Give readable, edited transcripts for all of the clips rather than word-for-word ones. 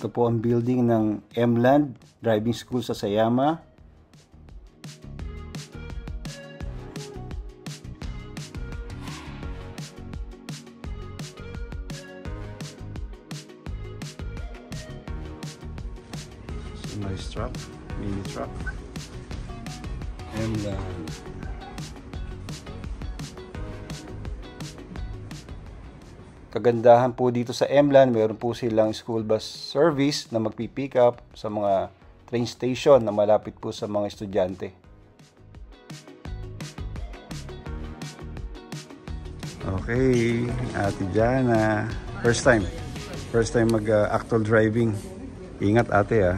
Ito po ang building ng Mland Driving School sa Sayama. So nice truck, mini truck. Mland. Kagandahan po dito sa Mland, mayroon po silang school bus service na magpipick up sa mga train station na malapit po sa mga estudyante. Okay, Ate Jana. First time mag-actual driving. Ingat ate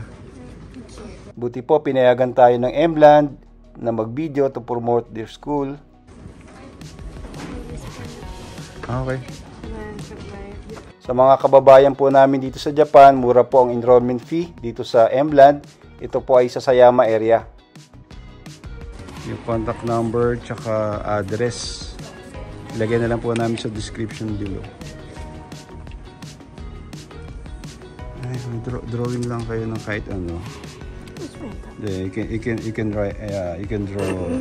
Buti po pinayagan tayo ng Mland na mag-video to promote their school. Okay. Sa mga kababayan po namin dito sa Japan, mura po ang enrollment fee dito sa Mland. Ito po ay sa Sayama area. Yung contact number tsaka address, ilagay na lang po namin sa description below. Ay, drawing lang kayo ng kahit ano. You can draw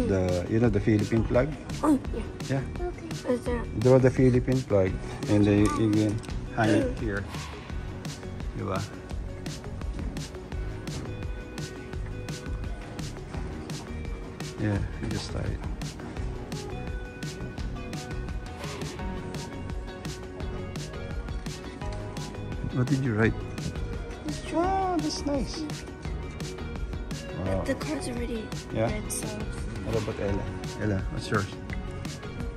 the Philippine flag. Oh Yeah. Okay. Draw the Philippine flag and then you can hang it here. Diba? Yeah, you just tie it. What did you write? Wow, that's nice. Wow. The card's already Yeah? red, so What about Ella? Ella, what's yours?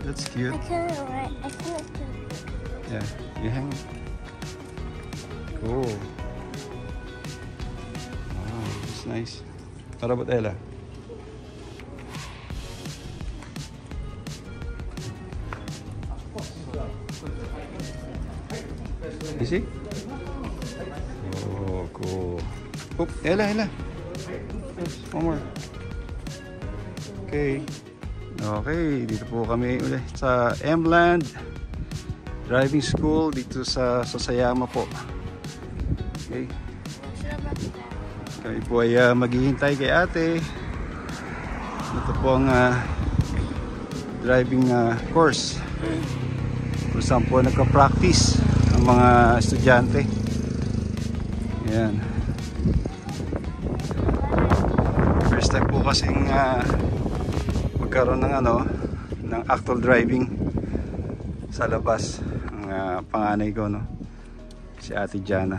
That's cute. I can't write. I can't do it. Yeah, you hang it. Cool. Wow, that's nice. What about Ella? You see? Oh, cool. Oop, Ella. One more. Okay. Okay, dito po kami ulit sa Mland Driving School dito sa Sayama po. Okay. Kami po ay maghihintay kay ate. Ito po ang driving course kung saan po nagka-practice ang mga estudyante. Ayan. First time po kasing magkaroon ng actual driving sa labas ang panganay ko, si Ate Jana.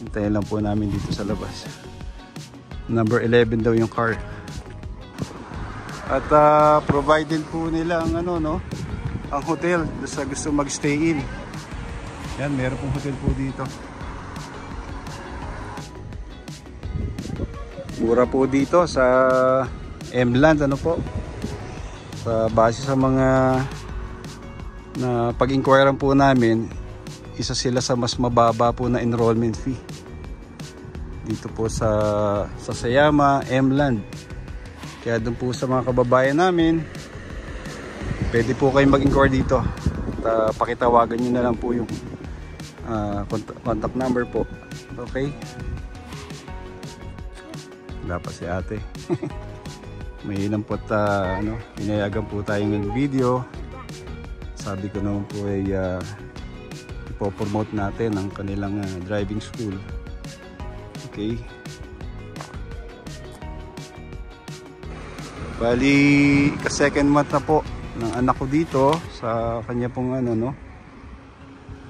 Hintayin lang po namin dito sa labas. Number 11 daw yung car. At provided po nila ang ang hotel sa gusto mag-stay in. Yan, meron pong hotel po dito. Mura po dito sa Mland, sa base sa mga na pag-inquirean po namin, isa sila sa mas mababa po na enrollment fee dito po sa Sayama, Mland. Kaya doon po sa mga kababayan namin, pwede po kayong mag-inquire dito at pakitawagan nyo na lang po yung contact number po. Okay, wala pa si ate. May ilang po pinayagan po tayong nag-video. Sabi ko naman po ay ipopromote natin ang kanilang driving school. Okay. Bali, ka-second month na po ng anak ko dito sa kanya pong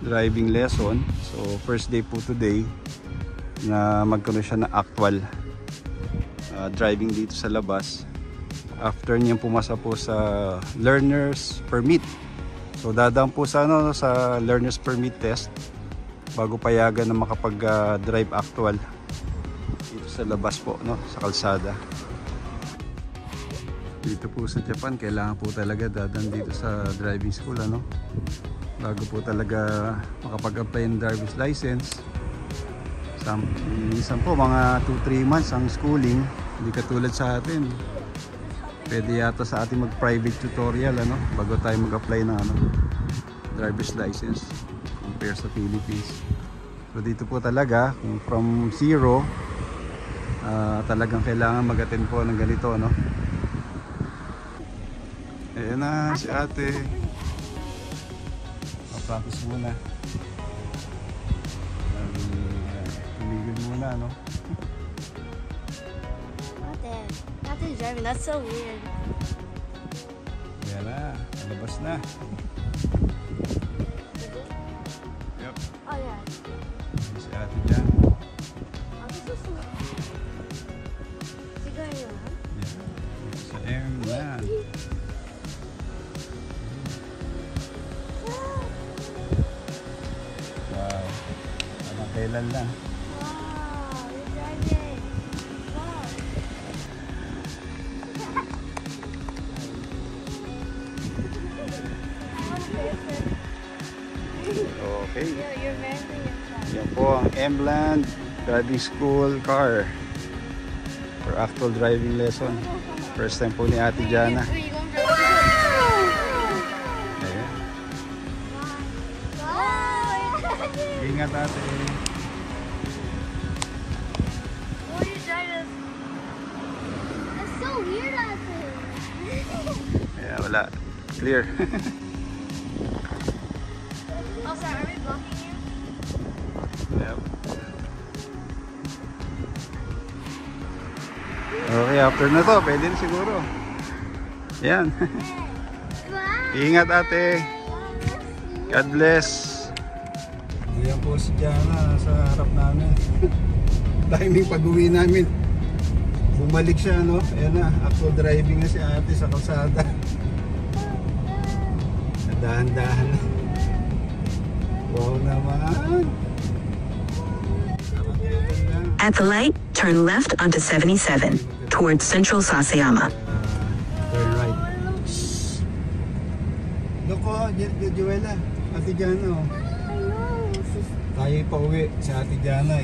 driving lesson. So first day po today na magkaroon siya ng actual driving dito sa labas. After niyang pumasa po sa learner's permit. So dadaan po sa sa learner's permit test bago payagan na makapag-drive actual dito sa labas po, sa kalsada. Dito po sa Japan, kailangan po talaga dadaan dito sa driving school, bago po talaga makapag-apply ng driver's license. Minsan po mga 2-3 months ang schooling, hindi katulad sa atin. Pwede yata sa ating mag-private tutorial bago tayo mag-apply ng driver's license compare sa Philippines. So dito po talaga, kung from zero, talagang kailangan mag-attend po ng ganito, no? Ayan na si ate. Practice muna. Tumigil muna, no? Ate driving, that's so weird. Ayan na, labas na. Yep. Oh yeah. Si ate dyan. Siguro yun, huh? Yeah. Sa Airland. Wow. Anong kailan lang. Wow, you're driving. Wow. Okay. You're very good. Yan po ang Emland Driving School car for actual driving lesson. First time po ni Ate Jana. Ayan. Ingat ate. What are you driving? That's so weird, Ate. Ayan, wala. Clear. Oh, sorry, are we blocking you? Yep. Okay, after na to, pwede na siguro. Yan. Ingat ate. God bless. Ayan po si Jana sa harap namin. Timing pag-uwi namin. Bumalik siya, no? Ayan na, actual driving na si ate sa kalsada. Dahan-dahan na. Wow naman. At the light, turn left onto 77 towards Central Sasayama. Turn right. Loko, Juela. Ate Jana, oh. Tayo pa uwi sa Ate Jana.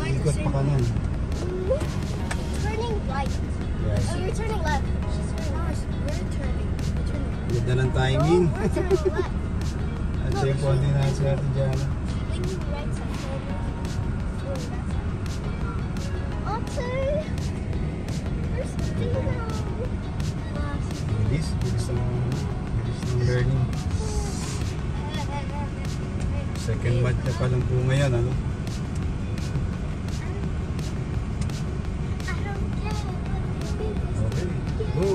Ikot pa kanan. Turning right. Yes. Oh, you're turning left. We're turning. Ganda ng timing. We're turning left. At siya po din na si Ate Jana. Thinking right side. Ate! We're still Bilis ng learning. Second month na pa lang po ngayon, ano? I don't care. Okay, go!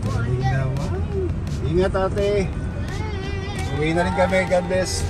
Galing naman. Ingat ate! Uwi na rin kami, God bless.